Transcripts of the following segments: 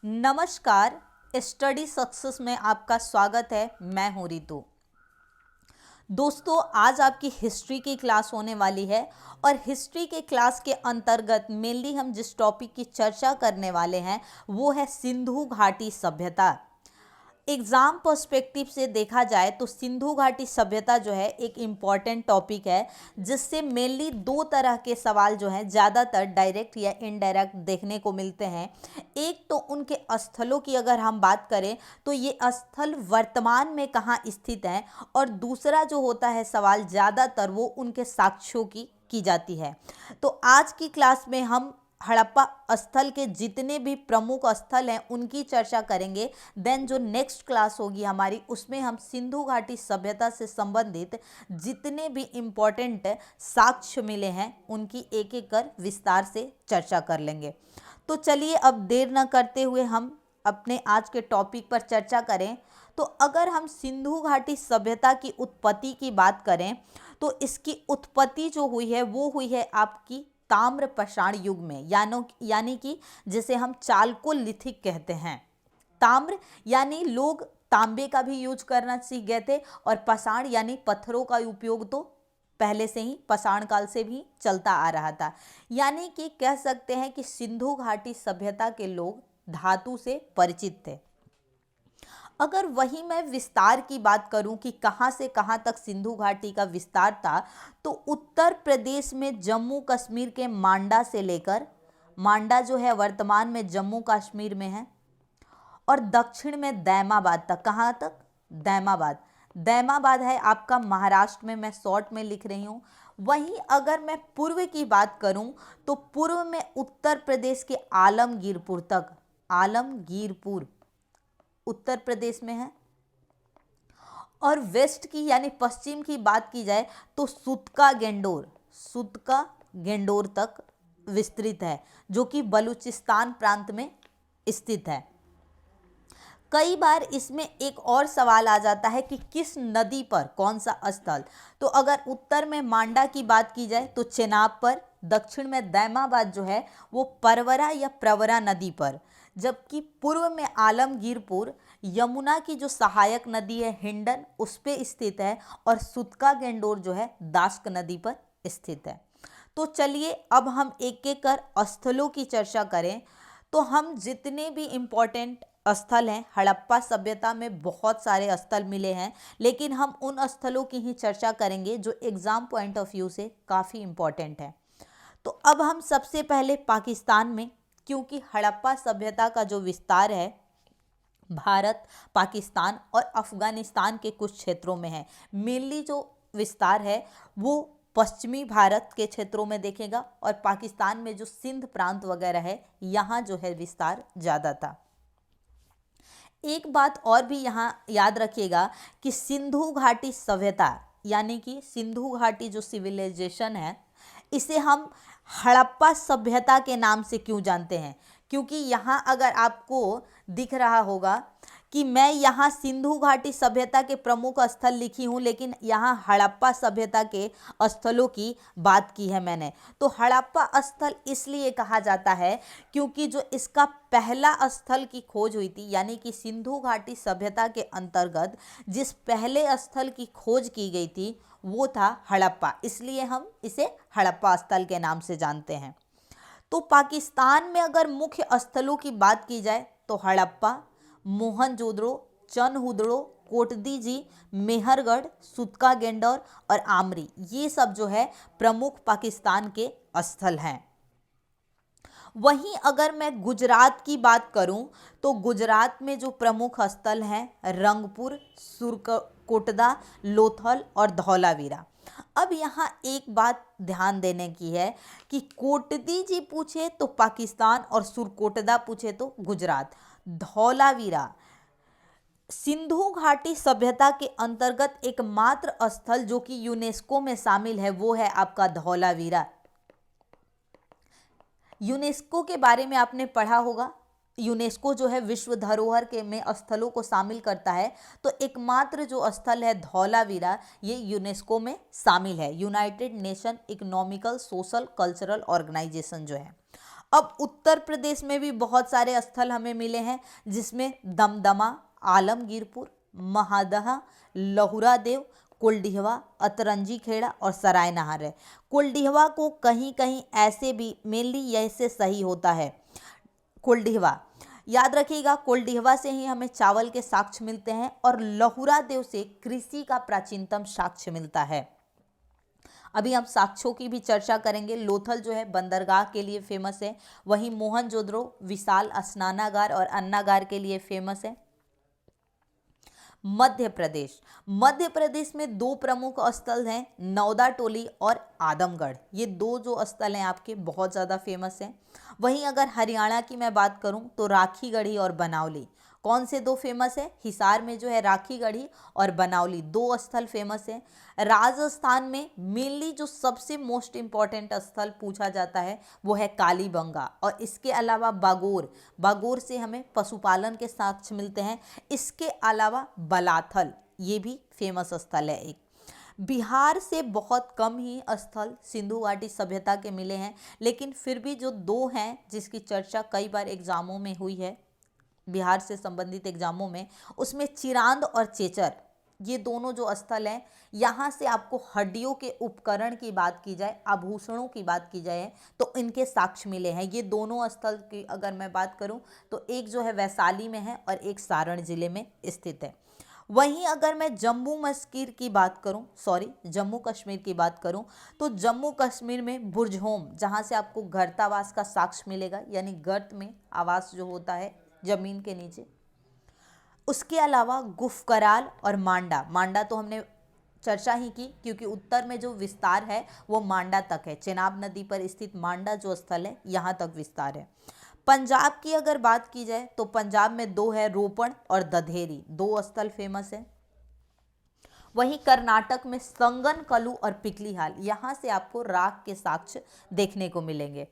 नमस्कार। Study success में आपका स्वागत है। मैं हूं रितु। दोस्तों, आज आपकी हिस्ट्री की क्लास होने वाली है और हिस्ट्री के क्लास के अंतर्गत मेनली हम जिस टॉपिक की चर्चा करने वाले हैं वो है सिंधु घाटी सभ्यता। एग्ज़ाम पर्सपेक्टिव से देखा जाए तो सिंधु घाटी सभ्यता जो है एक इम्पॉर्टेंट टॉपिक है, जिससे मेनली दो तरह के सवाल जो हैं ज़्यादातर डायरेक्ट या इनडायरेक्ट देखने को मिलते हैं। एक तो उनके स्थलों की अगर हम बात करें तो ये स्थल वर्तमान में कहाँ स्थित हैं, और दूसरा जो होता है सवाल ज़्यादातर वो उनके साक्ष्यों की जाती है। तो आज की क्लास में हम हड़प्पा स्थल के जितने भी प्रमुख स्थल हैं उनकी चर्चा करेंगे। देन जो नेक्स्ट क्लास होगी हमारी, उसमें हम सिंधु घाटी सभ्यता से संबंधित जितने भी इम्पोर्टेंट साक्ष्य मिले हैं उनकी एक एक कर विस्तार से चर्चा कर लेंगे। तो चलिए अब देर न करते हुए हम अपने आज के टॉपिक पर चर्चा करें। तो अगर हम सिंधु घाटी सभ्यता की उत्पत्ति की बात करें तो इसकी उत्पत्ति जो हुई है वो हुई है आपकी ताम्र पाषाण युग में, यानी कि जिसे हम चालकोलिथिक कहते हैं। ताम्र यानी लोग तांबे का भी यूज करना सीख गए थे, और पाषाण यानी पत्थरों का उपयोग तो पहले से ही पाषाण काल से भी चलता आ रहा था। यानी कि कह सकते हैं कि सिंधु घाटी सभ्यता के लोग धातु से परिचित थे। अगर वही मैं विस्तार की बात करूं कि कहां से कहां तक सिंधु घाटी का विस्तार था, तो उत्तर प्रदेश में जम्मू कश्मीर के मांडा से लेकर, मांडा जो है वर्तमान में जम्मू कश्मीर में है, और दक्षिण में दैमाबाद तक। कहां तक? दैमाबाद। दैमाबाद है आपका महाराष्ट्र में, मैं शॉर्ट में लिख रही हूं। वहीं अगर मैं पूर्व की बात करूं तो पूर्व में उत्तर प्रदेश के आलमगीरपुर तक, आलमगीरपुर उत्तर प्रदेश में है। और वेस्ट की यानी पश्चिम की बात की जाए तो सुतका गेंडोर तक विस्तृत है, जो कि बलूचिस्तान प्रांत में स्थित है। कई बार इसमें एक और सवाल आ जाता है कि किस नदी पर कौन सा स्थल। तो अगर उत्तर में मांडा की बात की जाए तो चेनाब पर, दक्षिण में दैमाबाद जो है वो परवरा या प्रवरा नदी पर, जबकि पूर्व में आलमगीरपुर यमुना की जो सहायक नदी है हिंडन उस पे स्थित है, और सुतका गेंडोर जो है दास्क नदी पर स्थित है। तो चलिए अब हम एक एक कर स्थलों की चर्चा करें। तो हम जितने भी इम्पोर्टेंट स्थल हैं, हड़प्पा सभ्यता में बहुत सारे स्थल मिले हैं, लेकिन हम उन स्थलों की ही चर्चा करेंगे जो एग्जाम पॉइंट ऑफ व्यू से काफ़ी इम्पोर्टेंट है। तो अब हम सबसे पहले पाकिस्तान में, क्योंकि हड़प्पा सभ्यता का जो विस्तार है भारत, पाकिस्तान और अफगानिस्तान के कुछ क्षेत्रों में है। मेनली जो विस्तार है वो पश्चिमी भारत के क्षेत्रों में देखेगा, और पाकिस्तान में जो सिंध प्रांत वगैरह है यहाँ जो है विस्तार ज़्यादा था। एक बात और भी यहाँ याद रखिएगा कि सिंधु घाटी सभ्यता यानी कि सिंधु घाटी जो सिविलाइजेशन है, इसे हम हड़प्पा सभ्यता के नाम से क्यों जानते हैं? क्योंकि यहाँ अगर आपको दिख रहा होगा कि मैं यहाँ सिंधु घाटी सभ्यता के प्रमुख स्थल लिखी हूँ, लेकिन यहाँ हड़प्पा सभ्यता के स्थलों की बात की है मैंने। तो हड़प्पा स्थल इसलिए कहा जाता है क्योंकि जो इसका पहला स्थल की खोज हुई थी, यानी कि सिंधु घाटी सभ्यता के अंतर्गत जिस पहले स्थल की खोज की गई थी वो था हड़प्पा, इसलिए हम इसे हड़प्पा स्थल के नाम से जानते हैं। तो पाकिस्तान में अगर मुख्य स्थलों की बात की जाए तो हड़प्पा, मोहनजोदड़ो, चनहुदड़ो, कोटदीजी, मेहरगढ़, सुतका गेंडोर और आमरी, ये सब जो है प्रमुख पाकिस्तान के स्थल हैं। वहीं अगर मैं गुजरात की बात करूं तो गुजरात में जो प्रमुख स्थल हैं रंगपुर, सुरकोटदा, लोथल और धौलावीरा। अब यहाँ एक बात ध्यान देने की है कि कोटदी जी पूछे तो पाकिस्तान और सुरकोटदा पूछे तो गुजरात। धौलावीरा सिंधु घाटी सभ्यता के अंतर्गत एकमात्र स्थल जो कि यूनेस्को में शामिल है वो है आपका धौलावीरा। यूनेस्को के बारे में आपने पढ़ा होगा, यूनेस्को जो है विश्व धरोहर के में स्थलों को शामिल करता है। तो एकमात्र जो स्थल है धौलावीरा, ये यूनेस्को में शामिल है, United Nation economical social cultural organisation जो है। अब उत्तर प्रदेश में भी बहुत सारे स्थल हमें मिले हैं, जिसमें दमदमा, आलमगीरपुर, महादहा, लहुरा देव, कुलडीहवा, अतरंजी खेड़ा और सराय नहार है। कुलडीहवा को कहीं कहीं ऐसे भी मेनली ऐसे सही होता है। कुलडीहवा याद रखिएगा, कुलडीहवा से ही हमें चावल के साक्ष्य मिलते हैं और लहुरा देव से कृषि का प्राचीनतम साक्ष्य मिलता है। अभी हम साक्ष्यों की भी चर्चा करेंगे। लोथल जो है बंदरगाह के लिए फेमस है, वहीं मोहनजोदड़ो विशाल स्नानागार और अन्नागार के लिए फेमस है। मध्य प्रदेश, मध्य प्रदेश में दो प्रमुख स्थल हैं, नौदा टोली और आदमगढ़। ये दो जो स्थल हैं आपके बहुत ज़्यादा फेमस हैं। वहीं अगर हरियाणा की मैं बात करूं तो राखी गढ़ी और बनावली, कौन से दो फेमस है? हिसार में जो है राखी गढ़ी और बनावली दो स्थल फेमस है। राजस्थान में मेनली जो सबसे मोस्ट इम्पॉर्टेंट स्थल पूछा जाता है वो है कालीबंगा, और इसके अलावा बागोर, बागोर से हमें पशुपालन के साक्ष्य मिलते हैं। इसके अलावा बलाथल, ये भी फेमस स्थल है एक। बिहार से बहुत कम ही स्थल सिंधु घाटी सभ्यता के मिले हैं, लेकिन फिर भी जो दो हैं जिसकी चर्चा कई बार एग्जामों में हुई है बिहार से संबंधित एग्जामों में, उसमें चिरांद और चेचर, ये दोनों जो स्थल हैं, यहाँ से आपको हड्डियों के उपकरण की बात की जाए, आभूषणों की बात की जाए तो इनके साक्ष्य मिले हैं। ये दोनों स्थल की अगर मैं बात करूँ तो एक जो है वैशाली में है और एक सारण जिले में स्थित है। वहीं अगर मैं जम्मू कश्मीर की बात करूं तो जम्मू कश्मीर में बुर्जहोम, जहां से आपको गर्तावास का साक्ष्य मिलेगा, यानी गर्त में आवास जो होता है जमीन के नीचे। उसके अलावा गुफकराल और मांडा, मांडा तो हमने चर्चा ही की क्योंकि उत्तर में जो विस्तार है वो मांडा तक है। चेनाब नदी पर स्थित मांडा जो स्थल है यहाँ तक विस्तार है। पंजाब की अगर बात की जाए तो पंजाब में दो है, रोपण और दधेरी, दो स्थल फेमस है। वहीं कर्नाटक में संगनकलू और पिकलीहाल, यहाँ से आपको राख के साक्ष्य देखने को मिलेंगे।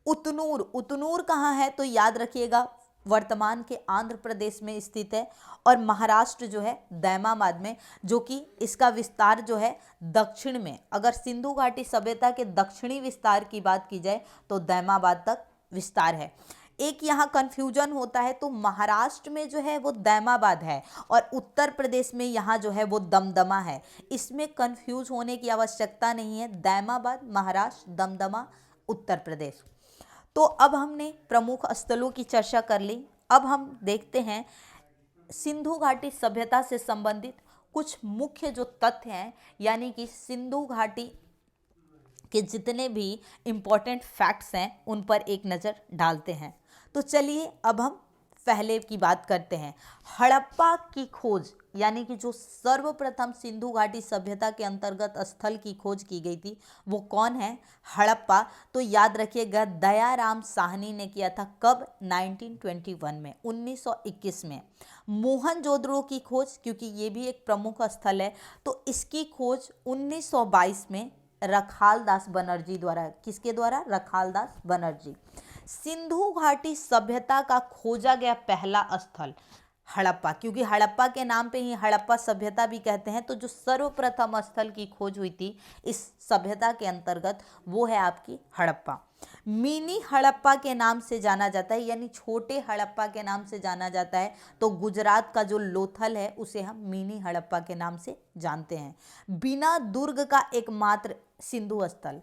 उतनूर, उतनूर कहाँ है तो याद रखिएगा वर्तमान के आंध्र प्रदेश में स्थित है, और महाराष्ट्र जो है दैमाबाद में, जो कि इसका विस्तार जो है दक्षिण में, अगर सिंधु घाटी सभ्यता के दक्षिणी विस्तार की बात की जाए तो दैमाबाद तक विस्तार है। एक यहाँ कन्फ्यूजन होता है, तो महाराष्ट्र में जो है वो दैमाबाद है और उत्तर प्रदेश में यहाँ जो है वो दमदमा है। इसमें कन्फ्यूज होने की आवश्यकता नहीं है, दैमाबाद महाराष्ट्र, दमदमा उत्तर प्रदेश। तो अब हमने प्रमुख स्थलों की चर्चा कर ली। अब हम देखते हैं सिंधु घाटी सभ्यता से संबंधित कुछ मुख्य जो तथ्य हैं, यानी कि सिंधु घाटी के जितने भी इम्पॉर्टेंट फैक्ट्स हैं उन पर एक नज़र डालते हैं। तो चलिए अब हम पहले की बात करते हैं। हड़प्पा की खोज, यानी कि जो सर्वप्रथम सिंधु घाटी सभ्यता के अंतर्गत स्थल की खोज की गई थी वो कौन है? हड़प्पा। तो याद रखिएगा दयाराम साहनी ने किया था। कब? 1921 में, 1921 में। मोहनजोदड़ो की खोज, क्योंकि ये भी एक प्रमुख स्थल है, तो इसकी खोज 1922 में रखालदास बनर्जी द्वारा। किसके द्वारा? रखालदास बनर्जी। सिंधु घाटी सभ्यता का खोजा गया पहला स्थल हड़प्पा, क्योंकि हड़प्पा के नाम पे ही हड़प्पा सभ्यता भी कहते हैं। तो जो सर्वप्रथम स्थल की खोज हुई थी इस सभ्यता के अंतर्गत वो है आपकी हड़प्पा। मिनी हड़प्पा के नाम से जाना जाता है, यानी छोटे हड़प्पा के नाम से जाना जाता है। तो गुजरात का जो लोथल है उसे हम मिनी हड़प्पा के नाम से जानते हैं। बिना दुर्ग का एकमात्र सिंधु स्थल।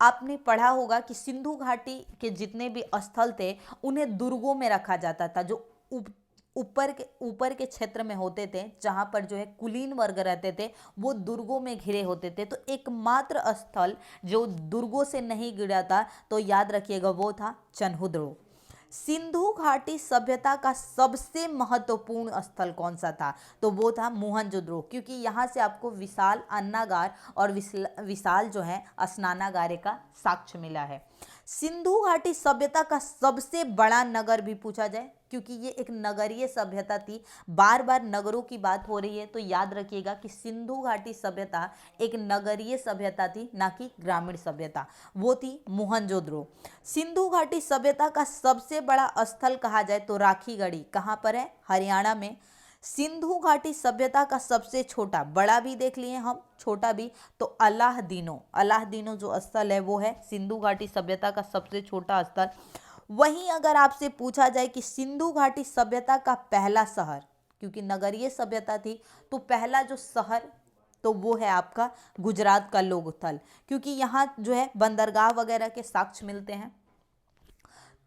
आपने पढ़ा होगा कि सिंधु घाटी के जितने भी स्थल थे उन्हें दुर्गों में रखा जाता था, जो ऊपर के क्षेत्र में होते थे, जहां पर जो है कुलीन वर्ग रहते थे, वो दुर्गों में घिरे होते थे। तो एकमात्र स्थल जो दुर्गों से नहीं घिरा था तो याद रखिएगा वो था चन्हुद्रो। सिंधु घाटी सभ्यता का सबसे महत्वपूर्ण स्थल कौन सा था? तो वो था मोहनजोदड़ो, क्योंकि यहाँ से आपको विशाल अन्नागार और विशाल जो है स्नानागार का साक्ष्य मिला है। सिंधु घाटी सभ्यता का सबसे बड़ा नगर भी पूछा जाए, क्योंकि ये एक नगरीय सभ्यता थी। बार बार नगरों की बात हो रही है तो याद रखिएगा कि सिंधु घाटी सभ्यता एक नगरीय सभ्यता थी, ना कि ग्रामीण सभ्यता। वो थी मोहनजोदड़ो। सिंधु घाटी सभ्यता का सबसे बड़ा स्थल कहा जाए तो राखी गढ़ी। कहाँ पर है? हरियाणा में। सिंधु घाटी सभ्यता का सबसे छोटा, बड़ा भी देख लिए हम, छोटा भी, तो अलाहदीनो जो स्थल है वो है सिंधु घाटी सभ्यता का सबसे छोटा स्थल। वहीं अगर आपसे पूछा जाए कि सिंधु घाटी सभ्यता का पहला शहर, क्योंकि नगरीय सभ्यता थी तो पहला जो शहर तो वो है आपका गुजरात का लोथल, क्योंकि यहाँ जो है बंदरगाह वगैरह के साक्ष्य मिलते हैं।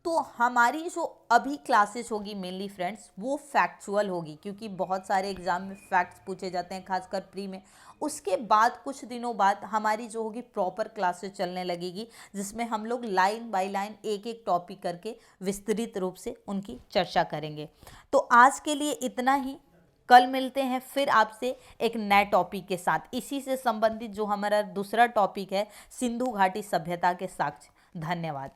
तो हमारी जो अभी क्लासेस होगी मेनली फ्रेंड्स वो फैक्चुअल होगी, क्योंकि बहुत सारे एग्जाम में फैक्ट्स पूछे जाते हैं खासकर प्री में। उसके बाद कुछ दिनों बाद हमारी जो होगी प्रॉपर क्लासेस चलने लगेगी, जिसमें हम लोग लाइन बाय लाइन एक एक टॉपिक करके विस्तृत रूप से उनकी चर्चा करेंगे। तो आज के लिए इतना ही, कल मिलते हैं फिर आपसे एक नए टॉपिक के साथ, इसी से संबंधित जो हमारा दूसरा टॉपिक है सिंधु घाटी सभ्यता के साक्ष्य। धन्यवाद।